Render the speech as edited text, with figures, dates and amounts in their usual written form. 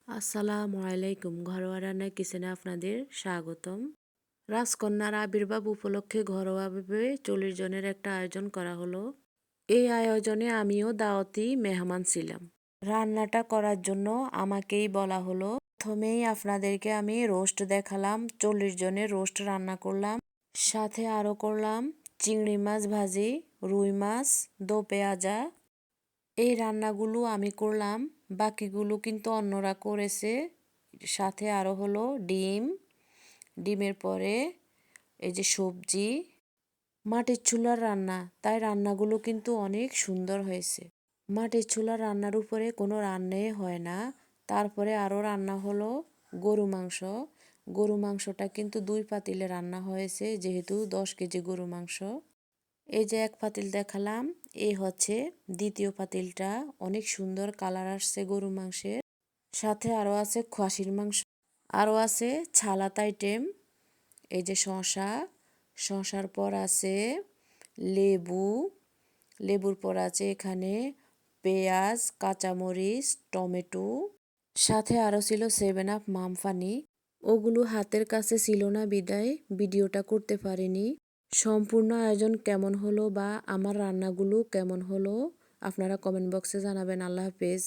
আসসালামু আলাইকুম। ঘরোয়া রান্না কিচেনে আপনাদের স্বাগতম। রাজকন্যার আবির্ভাব উপলক্ষে ঘরোয়াভাবে 40 জনের একটা আয়োজন করা হলো। এই আয়োজনে আমিও দাওয়াতি মেহমান ছিলাম। রান্নাটা করার জন্য আমাকেই বলা হলো। প্রথমেই আপনাদেরকে আমি রোস্ট দেখালাম। 40 জনের রোস্ট রান্না করলাম। সাথে আরও করলাম চিংড়ি মাছ ভাজি, রুই মাছ, দো পেঁয়াজা। এই রান্নাগুলো আমি করলাম, বাকিগুলো কিন্তু অন্যরা করেছে। সাথে আরও হলো ডিমের পরে এই যে সবজি, মাটির চুলার রান্না, তাই রান্নাগুলো কিন্তু অনেক সুন্দর হয়েছে। মাটির চুলার রান্নার উপরে কোনো রান্নাই হয় না। তারপরে আরও রান্না হলো গরু মাংস। গরু মাংসটা কিন্তু 2 পাতিলে রান্না হয়েছে, যেহেতু 10 কেজি গরু মাংস। এই যে এক পাতিল দেখালাম, এই হচ্ছে দ্বিতীয় পাতিলটা। অনেক সুন্দর কালার আসছে গরু মাংসের। সাথে আরও আছে খাসির মাংস, আরও আছে ছালাত আইটেম। এই যে শশার পর আছে লেবু, লেবুর পর আছে এখানে পেঁয়াজ, কাঁচামরিচ, টমেটো। সাথে আরও ছিল 7 আপ মামফানি। ওগুলো হাতের কাছে ছিল না বিদায় ভিডিওটা করতে পারিনি। সম্পূর্ণ আয়োজন কেমন হলো বা আমার রান্নাগুলো কেমন হলো আপনারা কমেন্ট বক্সে জানাবেন। আল্লাহ হাফেজ।